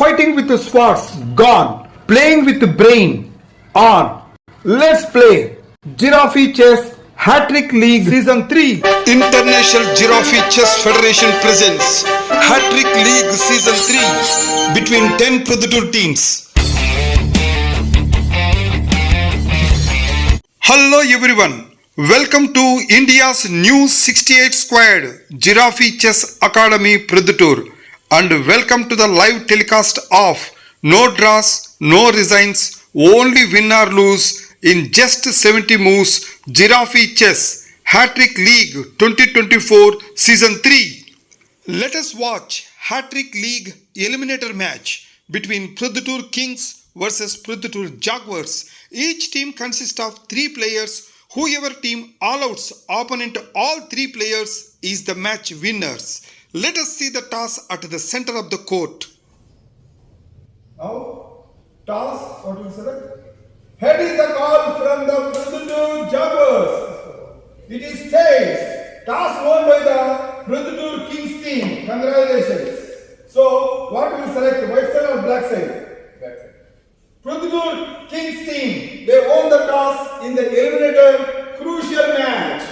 Fighting with the swords, gone. Playing with the brain, on. Let's play Giraffe Chess Hattrick League Season 3. International Giraffe Chess Federation presents Hattrick League Season 3 between 10 Proddatur teams. Hello everyone, welcome to India's new 68 squared Giraffe Chess Academy Proddatur and welcome to the live telecast of no draws, no resigns, only win or lose in just 70 moves Giraffe Chess Hattrick League 2024 Season 3. Let us watch Hattrick League eliminator match between Proddatur Kings versus Proddatur Jaguars. Each team consists of 3 players. Whoever team all outs opponent all 3 players is the match winners. Let us see the toss at the center of the court. Now, toss, what will you select? Head is the call from the Proddatur Jaguars. It is tails. Toss won by the Proddatur Kings team. Congratulations. So, what will you select? White side or black side? Black side. Proddatur Kings team, they won the toss in the eliminator crucial match.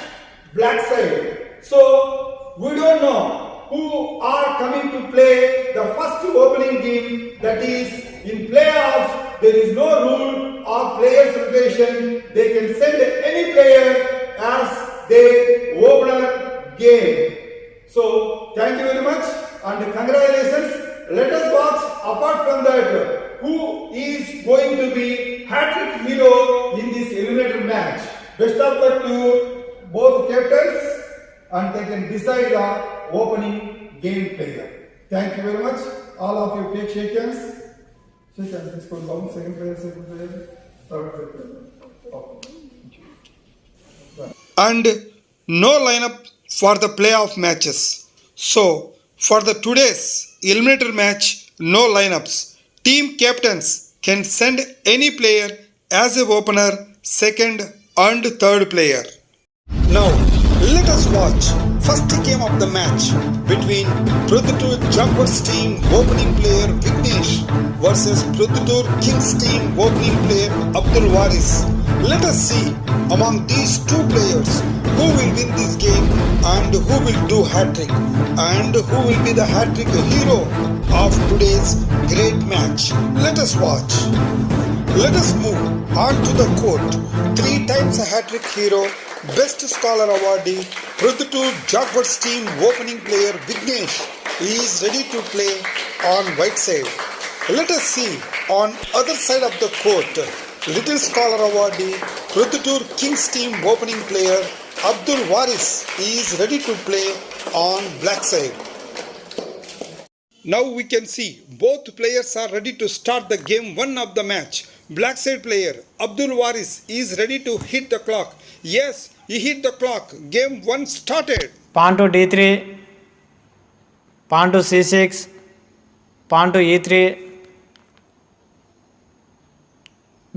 Black side. So, we don't know who are coming to play the first opening game, that is in playoffs. There is no rule of players rotation. They can send any player as their opener game. So thank you very much and congratulations. Let us watch apart from that who is going to be Hattrick hero in this eliminator match. Best of luck to both captains and they can decide the opening game player. Thank you very much. All of you take shake hands. Shake hands. Let's go down. Second player, third player. Okay. And no lineup for the playoff matches. So, for the today's eliminator match, no lineups. Team captains can send any player as a opener, second and third player. Now, let us watch first game of the match between Proddatur Jaguars team opening player Vignesh versus Proddatur Kings team opening player Abdul Waris. Let us see among these 2 players who will win this game and who will do hat-trick and who will be the hat-trick hero of today's great match. Let us watch. Let us move on to the court. 3 times a hat-trick hero, best scholar awardee, Proddatur Jaguars team opening player Vignesh is ready to play on white side. Let us see on other side of the court. Little scholar awardee, Proddatur Kings team opening player Abdul Waris is ready to play on black side. Now we can see both players are ready to start the game 1 of the match. Black side player Abdul Waris is ready to hit the clock. Yes, he hit the clock. Game 1 started. Pawn to d3, pawn to c6, pawn to e3,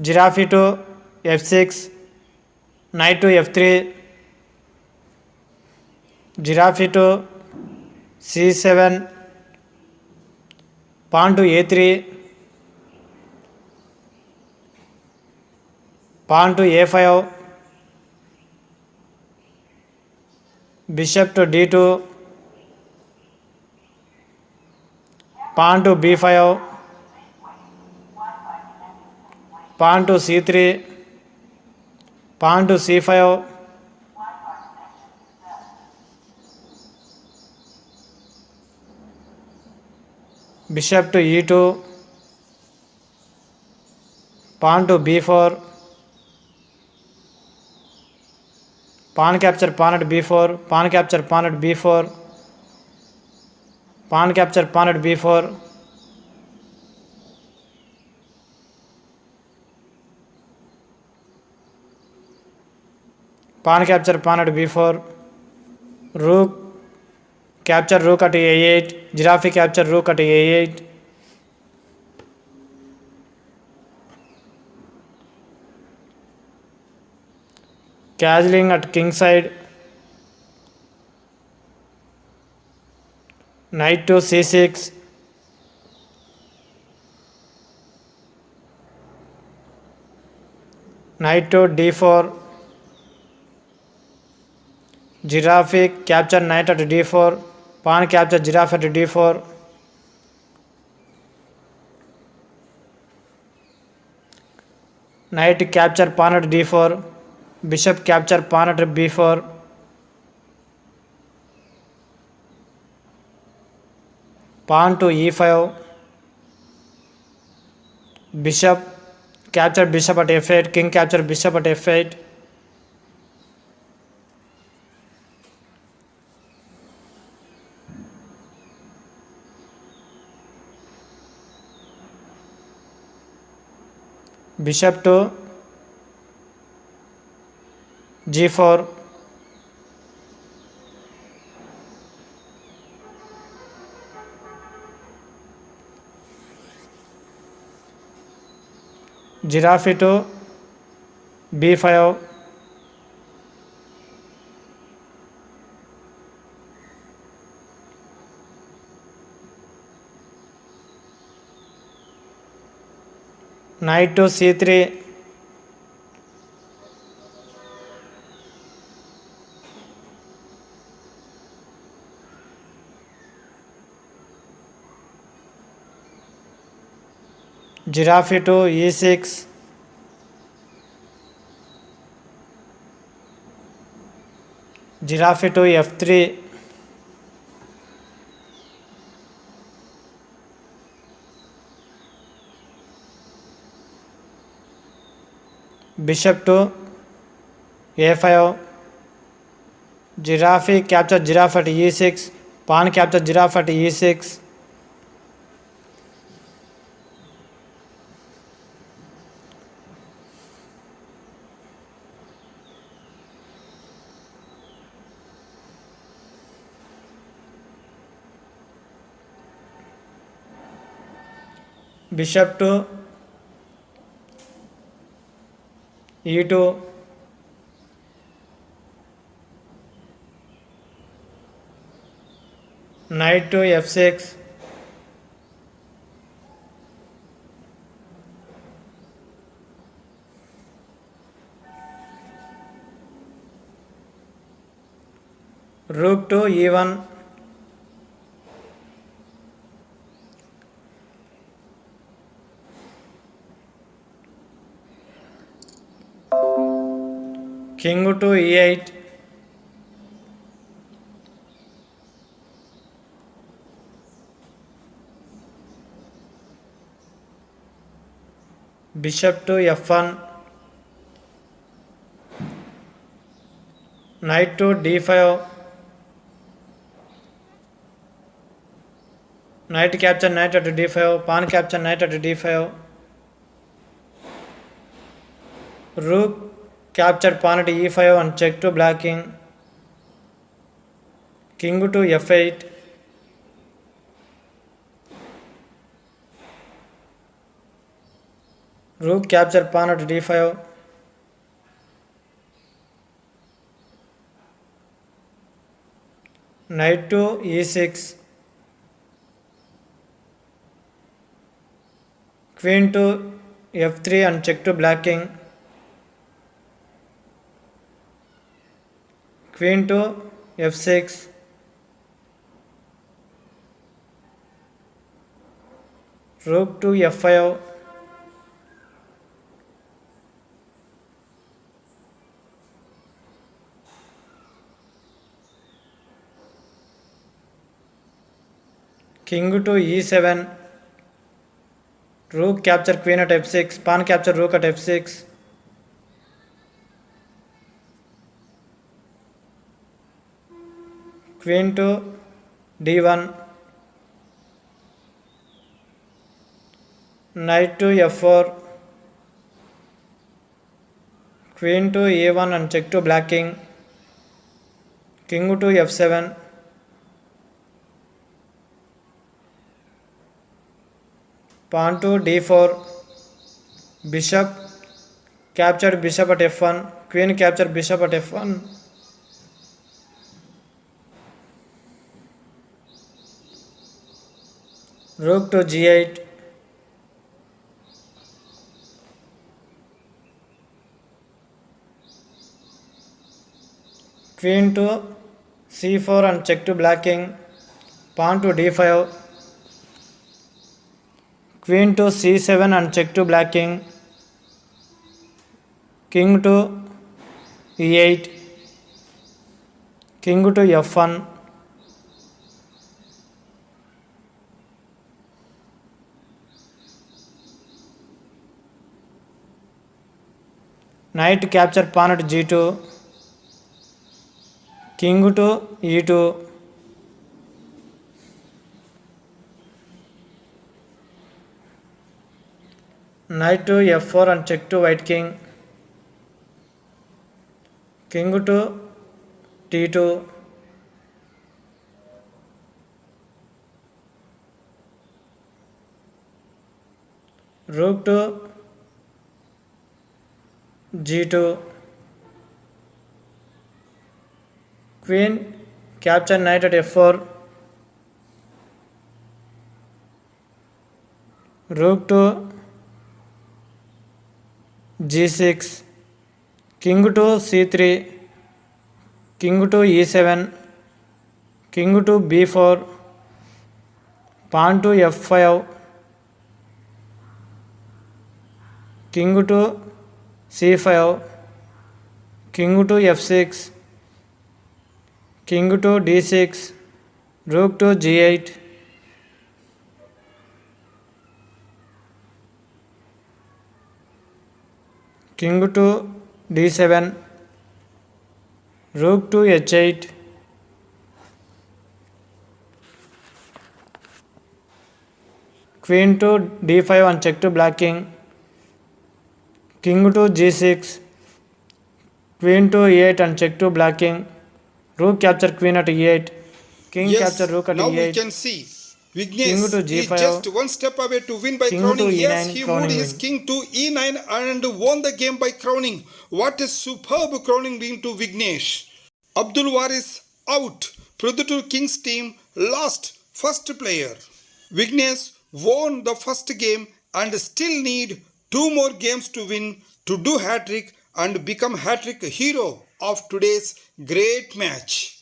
giraffe to f6, knight to f3, giraffe to c7, pawn to a3, pawn to a5, bishop to d2, pawn to b5, pawn to c3, pawn to c5, bishop to e2, pawn to b4, pawn capture pawn at b4, pawn capture pawn at b4, pawn capture pawn at b4, pawn capture pawn at b4, rook capture rook at a8, giraffe capture rook at a8, castling at king side, knight to c6, knight to d4, giraffe capture knight at d4, pawn capture giraffe at d4, knight capture pawn at d4, bishop capture pawn at b4, pawn to e5, bishop capture bishop at f8, king capture bishop at f8, bishop to g4, giraffe to b5, knight to c3, giraffe to e6, giraffe to f3, bishop to a5, giraffe capture giraffe at e6, pawn capture giraffe at e6, bishop to e2, knight to f6, rook to e1, king to e8, bishop to f1, knight to d5, knight capture knight at d5, pawn capture knight at d5, rook capture pawn at e5 and check to blocking, king to f8, rook capture pawn at d5, knight to e6, queen to f3 and check to blocking, queen to f6, rook to f5, king to e7, rook capture queen at f6, pawn capture rook at f6, queen to d1, knight to f4, queen to a1 and check to blocking, king to f7, pawn to d4, bishop captured bishop at f1, queen captured bishop at f1, rook to g8, queen to c4 and check to black king, pawn to d5, queen to c7 and check to black king, king to e8, king to f1, knight capture pawn at g2, king to e2, knight to f4 and check to white king, king to t2, rook to g2, queen capture knight at f4, rook to g6, king to c3, king to e7, king to b4, pawn to f5, king to c5, king to f6, king to d6, rook to g8, king to d7, rook to h8, queen to d5 and check to black king, king to g6, queen to e8 and check to black king, rook capture queen at e8, king capture rook at now we e8, can see king Vignesh to is g5, just one step away to win by king crowning. to Yes, e9, he crowning moved his win. king to e9 and won the game by crowning. What a superb crowning win to Vignesh. Abdul Waris out. Proddatur Kings team lost first player. Vignesh won the first game and still need two more games to win to do hat-trick and become hat-trick hero of today's great match.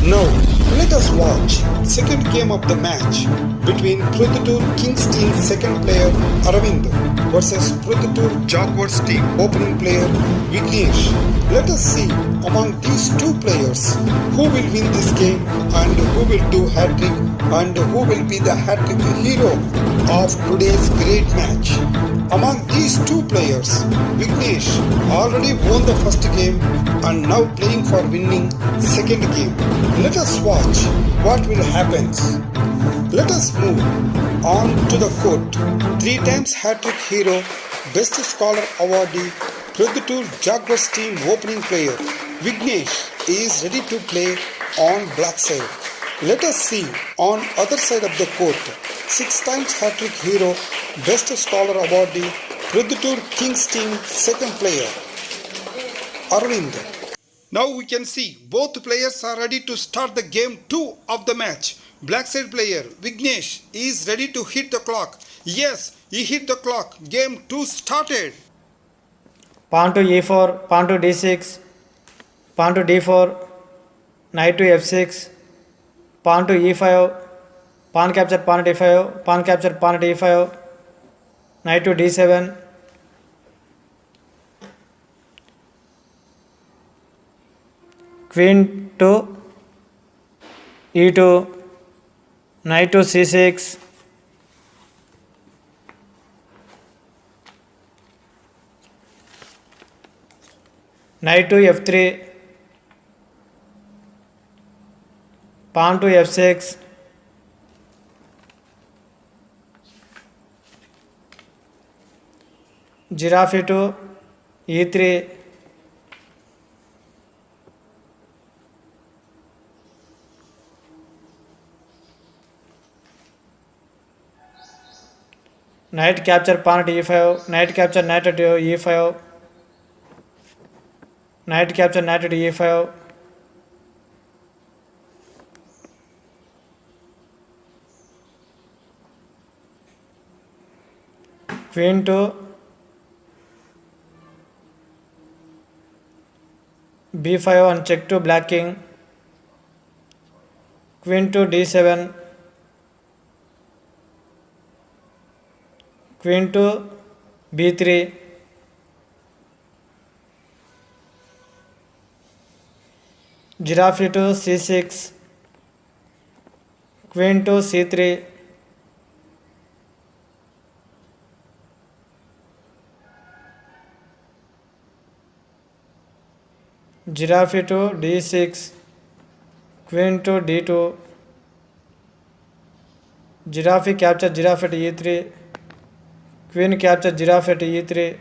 Now, let us watch second game of the match between Proddatur Kings team second player Aravind versus Proddatur Jaguars team opening player Vignesh. Let us see among these two players who will win this game and who will do hat-trick and who will be the hat-trick hero of today's great match. Among these two players, Vignesh already won the first game and now playing for winning second game. Let us watch what will happen. Let us move on to the court. 3 times hat-trick hero, best scholar awardee, Proddatur Jaguars team opening player Vignesh is ready to play on black side. Let us see on other side of the court. 6 times hat-trick hero, best scholar awardee, Proddatur Kings team second player Arvind. Now we can see both players are ready to start the game 2 of the match. Black side player Vignesh is ready to hit the clock. Yes, he hit the clock. Game 2 started. Pawn to e4, pawn to d6, pawn to d4, knight to f6, pawn to e5, pawn capture pawn at e5, pawn capture pawn at e5, knight to d7, queen to e2, knight to c6, knight to f3, pawn to f6, giraffe to e3, knight capture pawn at e5, knight capture knight at e5, knight capture knight at e5, queen to b5 and check to black king, queen to d7, queen to b3, giraffe to c6, queen to c3, giraffe to d6, queen to d2, giraffe capture giraffe at e3, queen capture giraffe at e3,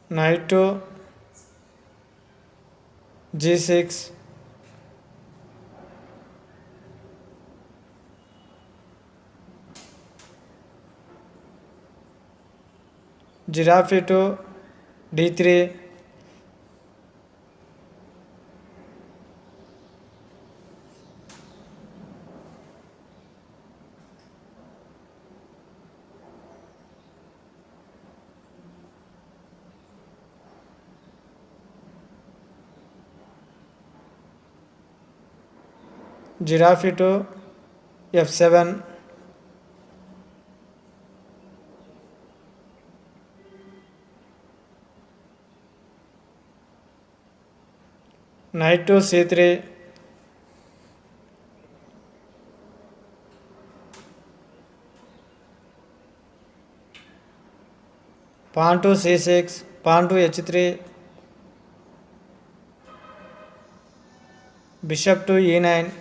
knight to g6, giraffe to d3, giraffe to f7, knight to c3, pawn to c6, pawn to h3, bishop to e9,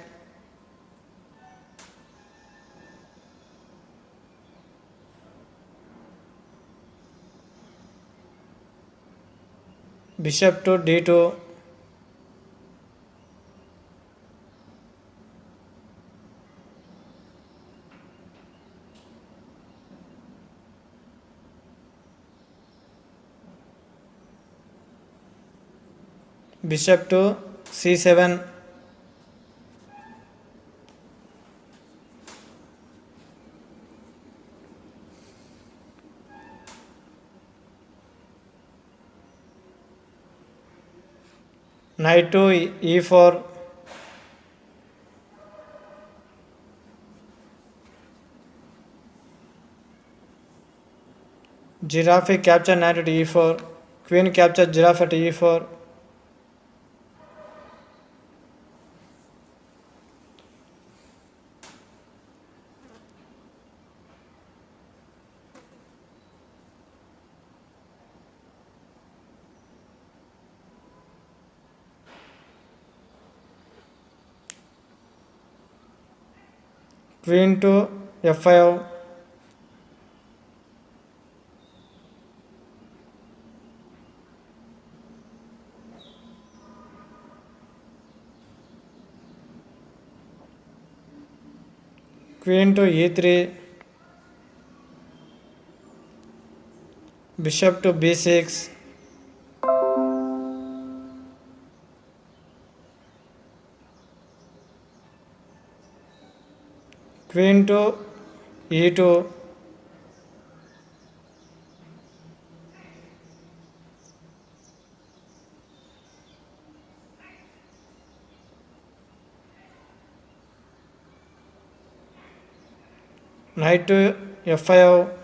bishop to d2, bishop to c7, knight to e4, giraffe capture knight at e4, queen capture giraffe at e4, queen to f5, queen to e3, bishop to b6, queen to e2, knight to f5,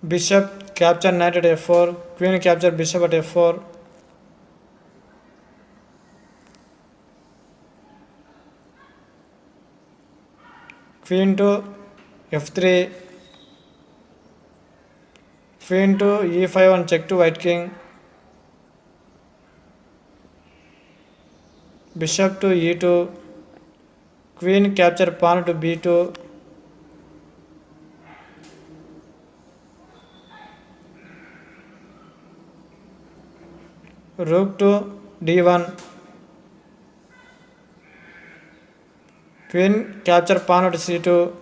bishop capture knight at f4, queen capture bishop at f4, queen to f3, queen to e5 and check to white king, bishop to e2, queen capture pawn to b2, rook to d1, queen capture pawn at c2,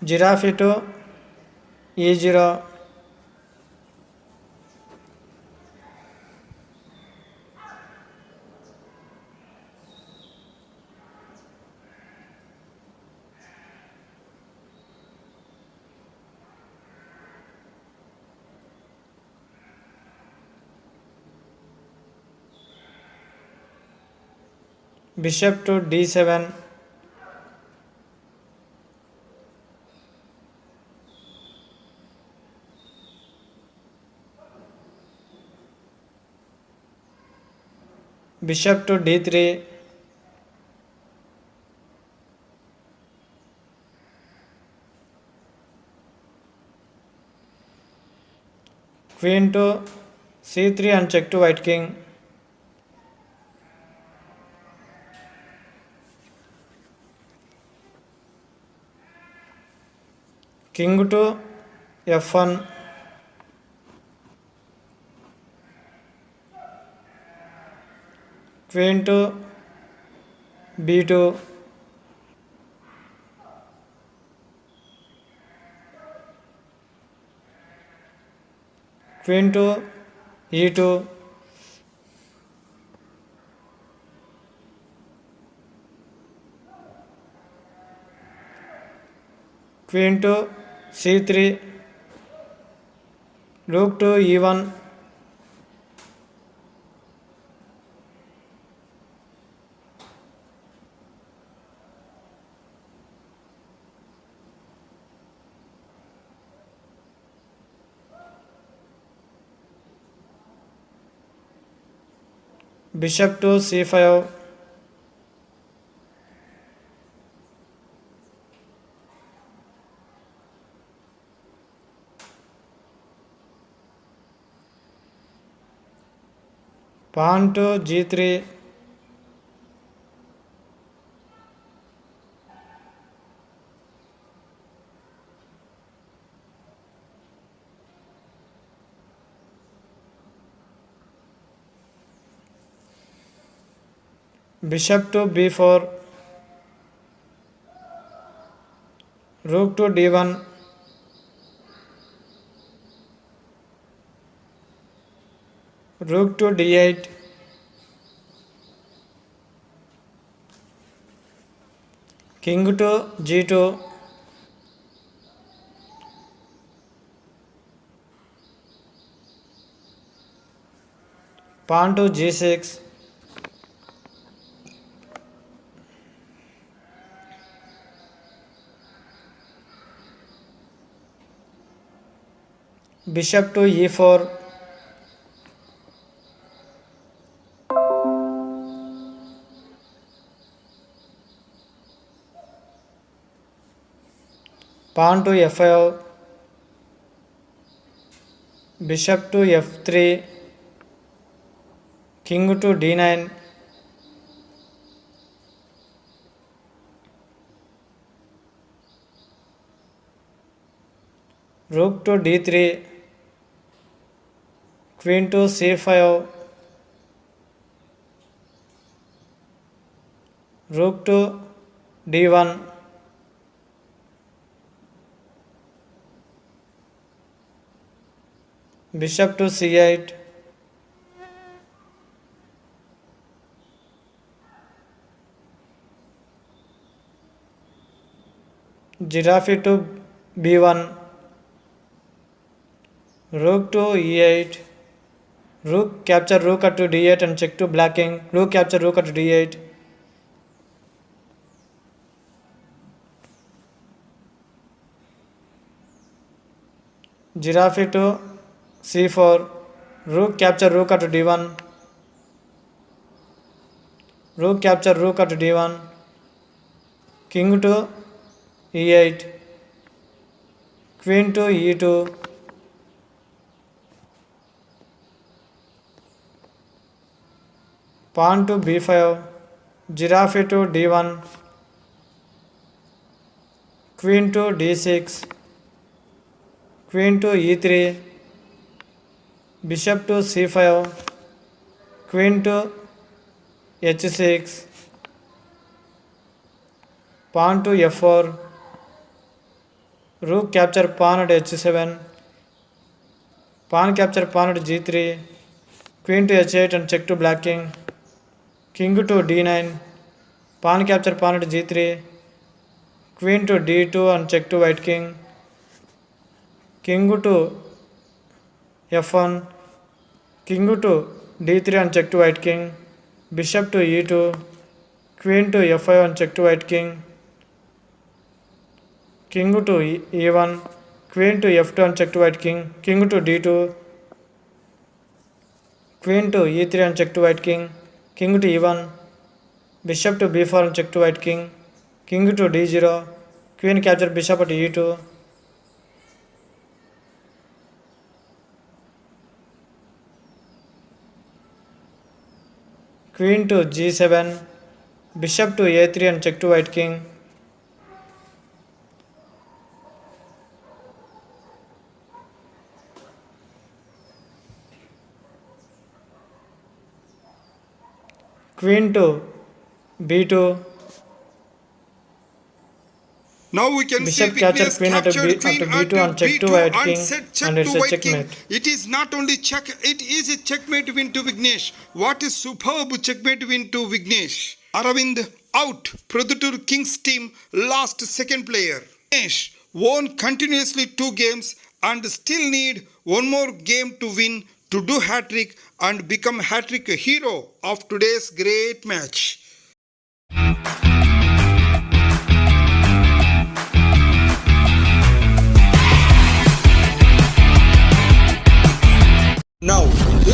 giraffe to e0, bishop to d7, bishop to d3, queen to c3 and check to white king, king to f1, queen to b2, queen to e2, queen to c3, rook to e1, bishop to c5, pawn to g3, bishop to b4, rook to d1, rook to d8, king to g2, pawn to g6, bishop to e4, pawn to f5, bishop to f3, king to d9, rook to d3, queen to c5, rook to d1, bishop to c8, giraffe to b1, rook to e8, rook capture rook at to d8 and check to black king, rook capture rook at to d8, giraffe to c4, rook capture rook at d1, rook capture rook at d1, king to e8, queen to e2, pawn to b5, giraffe to d1, queen to d6, queen to e3, bishop to c5, queen to h6, pawn to f4, rook capture pawn at h7, pawn capture pawn at g3, queen to h8 and check to black king, king to d9, pawn capture pawn at g3, queen to d2 and check to white king, king to f1, king to d3 and check to white king, bishop to e2, queen to f5 and check to white king, king to e1, queen to f2 and check to white king, king to d2, queen to e3 and check to white king, king to e1, bishop to b4 and check to white king, king to d0, queen capture bishop at e2, queen to g7, bishop to a3 and check to white king, queen to b2, Now we can see bishop capture Vignesh queen at captured b2 queen and check to b2 white and king, set check and it's to a white king. checkmate. It is not only check, it is a checkmate win to Vignesh. What a superb checkmate win to Vignesh. Aravind out. Proddatur Kings team lost second player. Vignesh won continuously 2 games and still need one more game to win to do hat-trick and become hat-trick hero of today's great match. Now,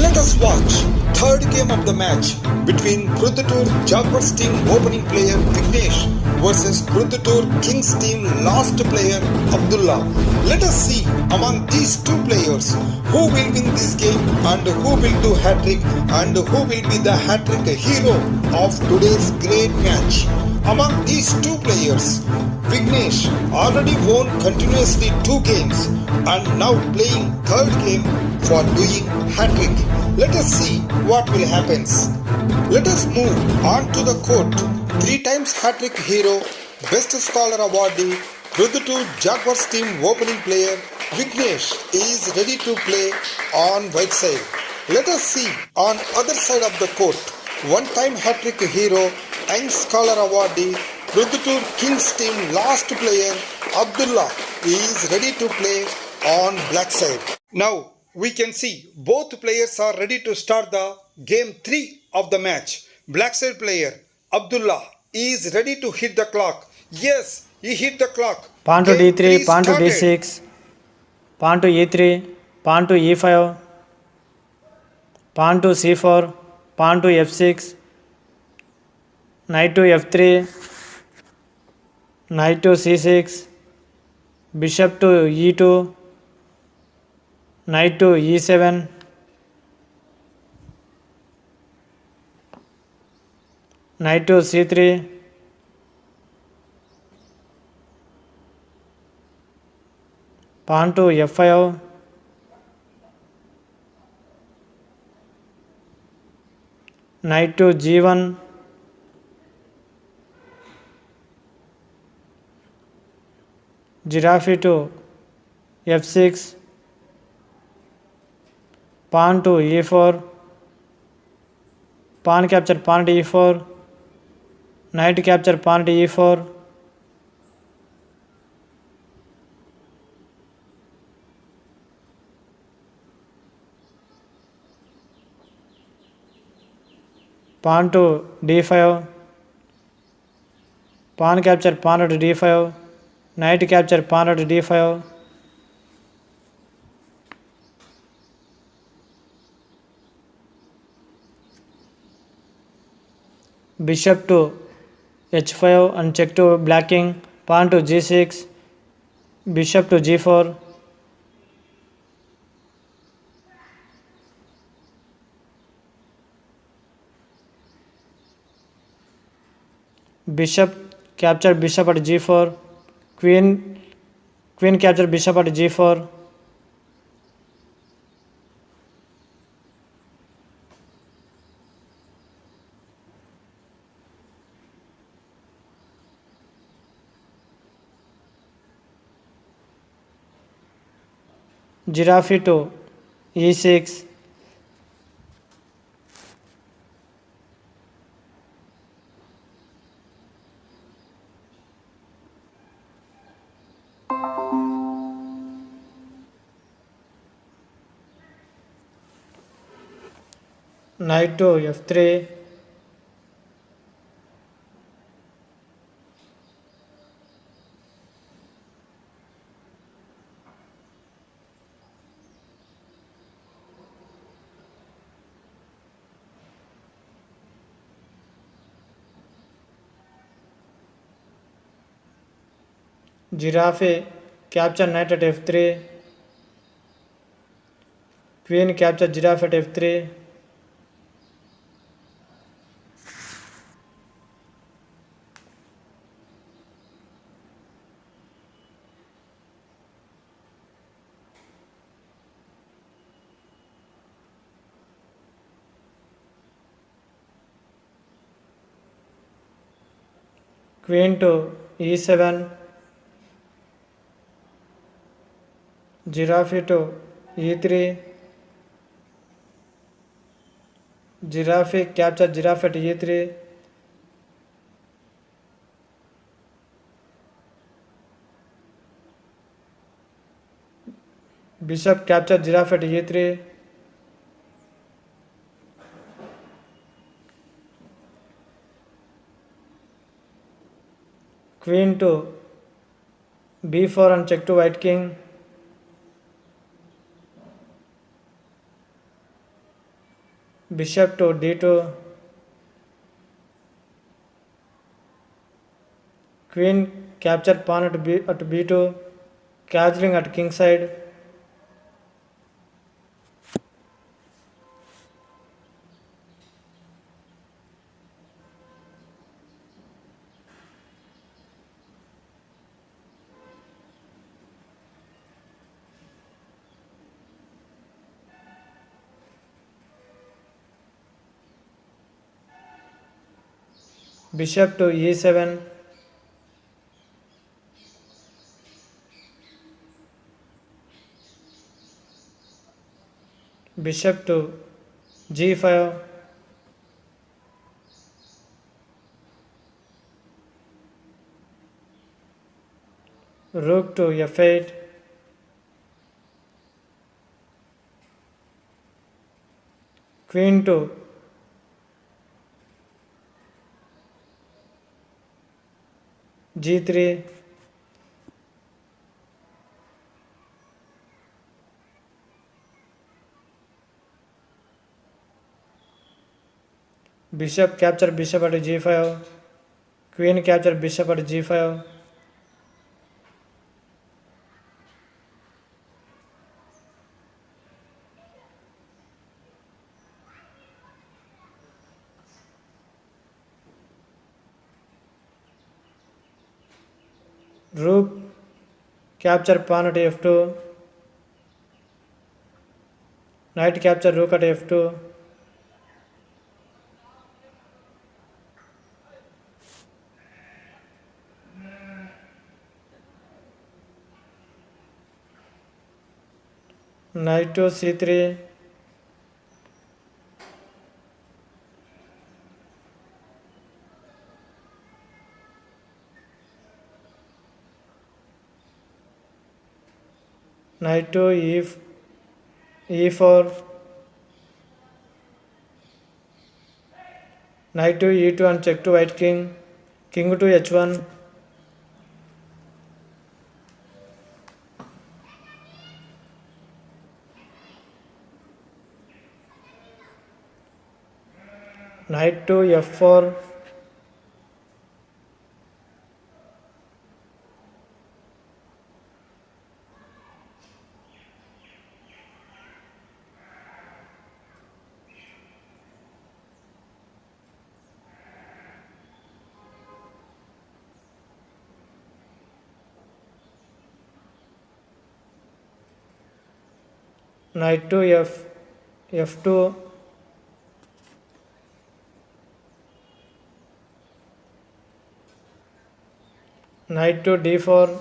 let us watch third game of the match between Proddatur Jaguars team opening player Vignesh versus Proddatur Kings team last player Abdullah. Let us see among these two players who will win this game and who will do hat-trick and who will be the hat-trick hero of today's great match. Among these two players, Vignesh already won continuously 2 games and now playing third game for doing hat-trick. Let us see what will happen. Let us move on to the court. 3 times hat-trick hero, best scholar awardee, Proddatur Jaguars team opening player Vignesh is ready to play on white side. Let us see on other side of the court. 1-time hat-trick hero, young scholar awardee, Proddatur Kings team last player Abdullah is ready to play on black side. Now we can see both players are ready to start the game 3 of the match. Black side player Abdullah is ready to hit the clock. Yes, he hit the clock. Pawn to Game d3, 3 pawn to started. d6, pawn to e3, pawn to e5, pawn to c4, pawn to f6, knight to f3, knight to c6, bishop to e2, knight to e7, knight to c3, pawn to f5, knight to g1, giraffe to f6, pawn to e4, pawn capture pawn to e4, knight capture pawn to e4, pawn to d5, pawn capture pawn to d5, knight capture pawn to d5, bishop to h5 and check to black king, pawn to g6, bishop to g4, bishop capture bishop at g4, queen capture bishop at g4, giraffe to e6, knight to f3, giraffe capture knight at f3, queen capture giraffe at f3, queen to e7, giraffe to e3, giraffe capture giraffe at e3, bishop capture giraffe at e3, queen to b4 and check to white king, bishop to d2, queen capture pawn at b2, castling at king side, bishop to e7, bishop to g5, rook to f8, queen to g3, bishop capture bishop at g5, queen capture bishop at g5, rook capture pawn at f2, knight capture rook at f2, knight to c3, knight to e4, knight to e2 and check to white king, king to h1, knight to f4, knight to f2, knight to d4,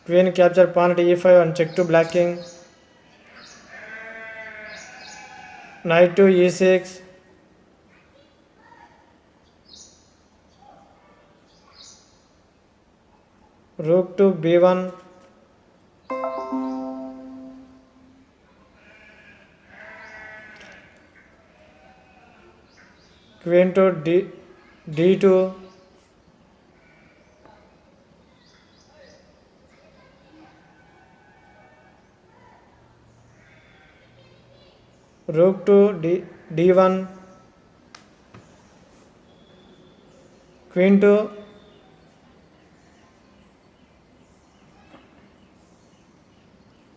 queen capture pawn at e5 and check to black king, knight to e6, rook to b1, queen to d2, rook to d1, queen to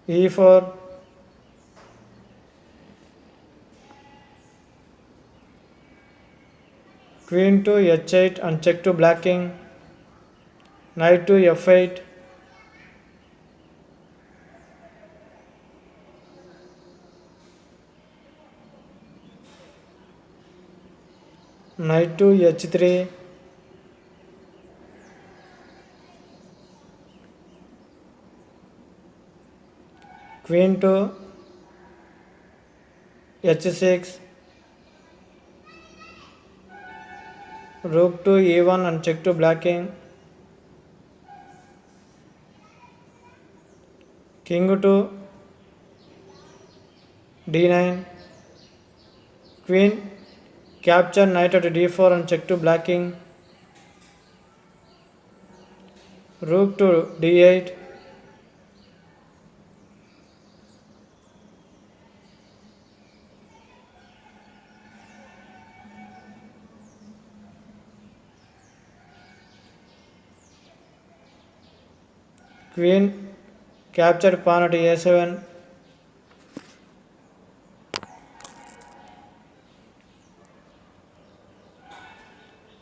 e4, queen to h8 and check to black king, knight to f8, knight to h3, queen to h6, rook to e1 and check to black king, king to d9, queen capture knight at d4 and check to black king, rook to d8, queen captured pawn at a7,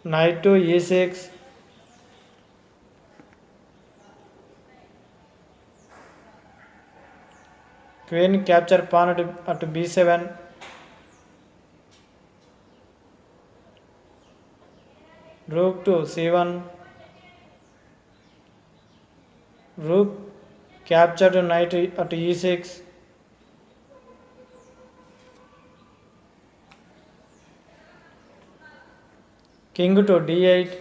knight to e6, queen capture pawn at b7, rook to c1, rook captured knight at e6, king to d8,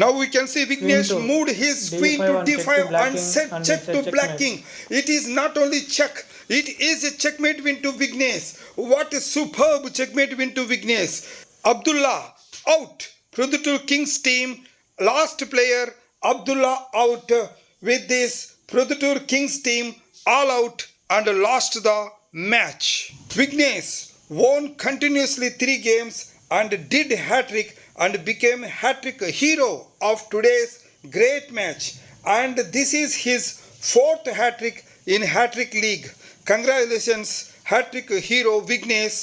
Now we can see Vignesh Queen to moved his D5 queen to and check to d5 black and king set and check he to said black checkmate. king. It is not only check, it is a checkmate win to Vignesh. What a superb checkmate win to Vignesh. Abdullah out. Proddatur Kings team, last player Abdullah out with this Proddatur Kings team all out and lost the match. Vignesh won continuously 3 games and did hat-trick and became hat-trick hero of today's great match. And this is his 4th hat-trick in Hattrick League. Congratulations, hat-trick hero Vignesh.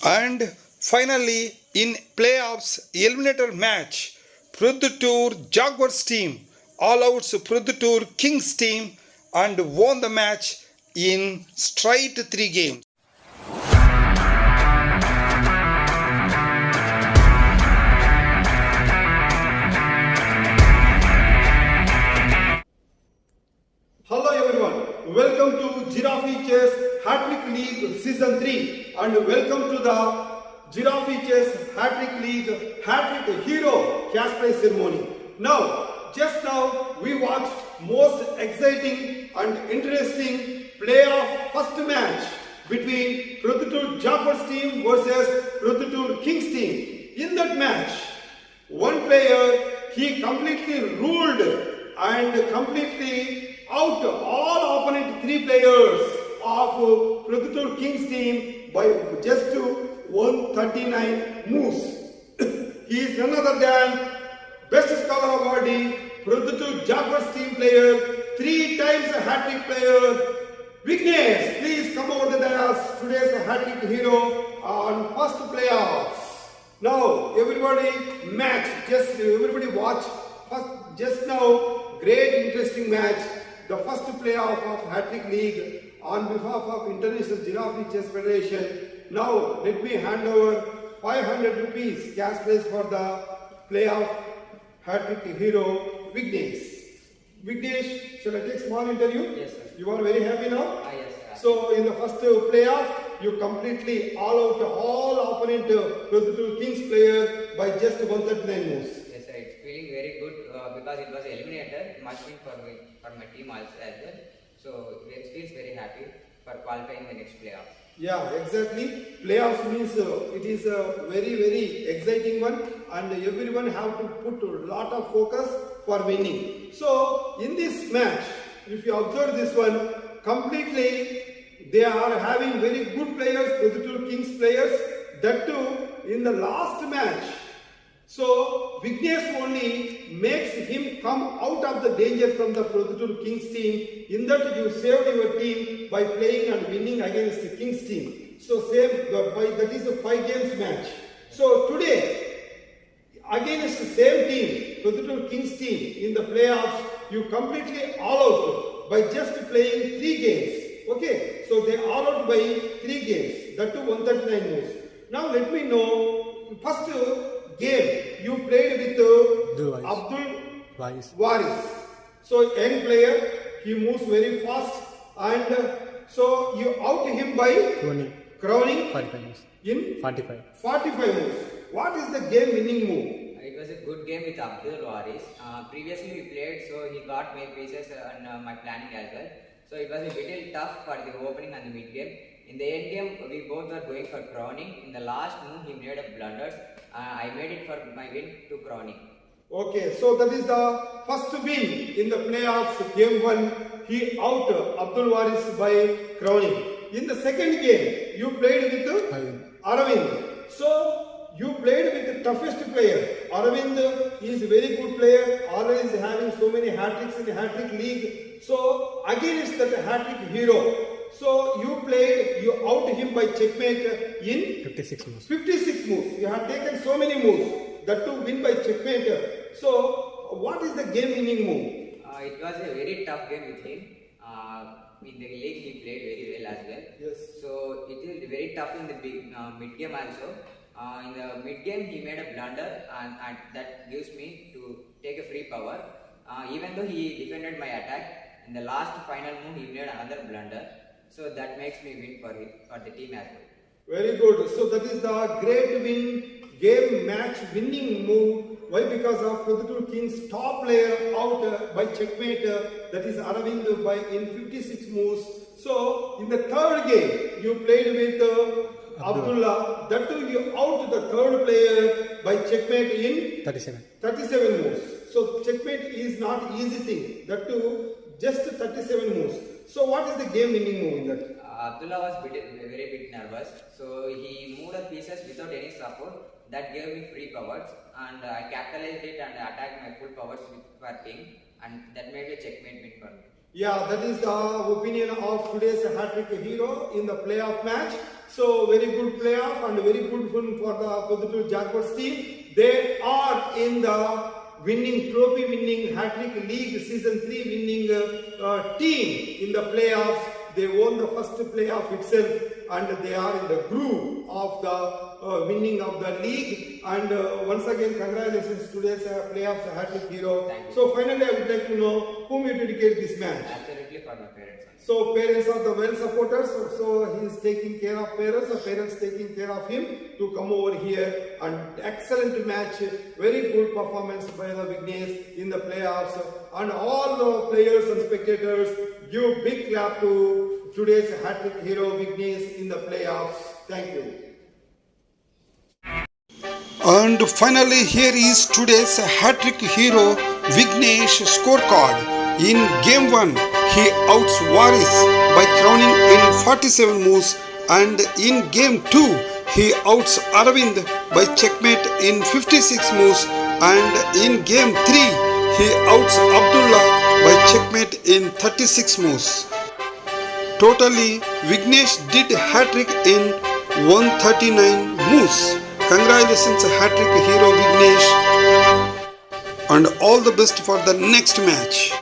And finally, in playoffs eliminator match, Proddatur Jaguars team all outs Proddatur Kings team and won the match in straight 3 games. Hello everyone, welcome to Giraffe Chess Hattrick League Season 3 and welcome to the Giraffe Chess Hattrick League Hattrick Hero Cash Prize Ceremony. Just now we watched most exciting and interesting playoff first match between Proddatur Jaguars team versus Proddatur Kings team. In that match, one player, he completely ruled and completely out all opponent 3 players of Proddatur Kings team by just 139 moves. He is none other than best scholar awardee, Proddatur Jaguars team player, 3 times a hat-trick player. Vignesh, please come over the dais, today's hat-trick hero on first playoffs. Now, everybody match. Just everybody watch. First, just now, great interesting match. The first playoff of Hattrick League on behalf of International Giraffe Chess Federation. Now, let me hand over 500 rupees cash prize for the playoff Hattrick hero Vignesh. Vignesh, shall I take small interview? Yes, sir. You are very happy now? Yes, sir. So, in the first playoff, you completely all out all opponent Proddatur Kings player by just 139 moves. Yes, sir. It's feeling very good because it was eliminated. Much win for my team also as well. So it feels very happy for qualifying the next playoff. Yeah, exactly. Playoffs means it is a very exciting one, and everyone have to put a lot of focus for winning. So in this match, if you observe this one, completely they are having very good players, Proddatur Kings players. That too in the last match. So Vignesh only makes him come out of the danger from the Proddatur Kings team. In that you saved your team by playing and winning against the Kings team. So that is a 5 games match. So today against the same team, Proddatur Kings team in the playoffs, you completely all out by just playing 3 games. Okay, so they all out by 3 games. That too 139 moves. Now let me know first game you played with Abdul Waris. So young player, he moves very fast, and so you out him by crowning 45 moves. in 45 moves. What is the game winning move? It was a good game with Abdul Waris. Previously we played, so he got made pieces on my planning as well. So it was a little tough for the opening and the mid game. In the end game, we both were going for crowning. In the last move, he made a blunders. I made it for my win to crowning. Okay, so that is the first win in the playoffs. Game 1, he out Abdul Waris by crowning. In the second game, you played with Aravind. So you played with the toughest player. Aravind is a very good player. Always having so many hat-tricks in the Hattrick League. So against that Hattrick hero. So you out him by checkmate in 56 moves. 56 moves. You have taken so many moves. That to win by checkmate. So what is the game winning move? It was a very tough game with him. In the league, he played very well as well. Yes. So it is very tough in the mid game also. In the mid game, he made a blunder, and that gives me to take a free power. Even though he defended my attack, in the last final move, he made another blunder. So that makes me win for the team as well. Very good. So that is the great win, game match winning move. Why? Because of Proddatur Kings top player out by checkmate. That is Aravind by in 56 moves. So in the third game, you played with Abdullah. That too you out the third player by checkmate in 37 moves. So checkmate is not easy thing. That too just 37 moves. So what is the game winning move in that? Abdullah was very bit nervous, so he moved the pieces without any support. That gave me free powers, and I capitalized it and attacked my full powers for king, and that made a checkmate win for me. Yeah, that is the opinion of today's Hattrick hero in the playoff match. So very good playoff and very good win for the Proddatur Jaguars team. They are in the trophy winning Hattrick League season 3 winning team in the playoffs. They won the first playoff itself, and they are in the groove of the winning of the league. And once again, congratulations to today's playoffs Hattrick hero. Thank you. So finally, I would like to know whom you dedicate this match. Absolutely for my parents. So parents are the well supporters. So he is taking care of parents. The parents taking care of him to come over here. And excellent match, very good performance by the Vignesh in the playoffs. And all the players and spectators give big clap to today's Hattrick hero Vignesh in the playoffs. Thank you. And finally, here is today's Hattrick hero Vignesh scorecard. In Game 1, he outs Waris by crowning in 47 moves, and in Game 2, he outs Aravind by checkmate in 56 moves, and in Game 3, he outs Abdullah by checkmate in 36 moves. Totally, Vignesh did hat-trick in 139 moves. Congratulations, Hattrick hero Vignesh, and all the best for the next match.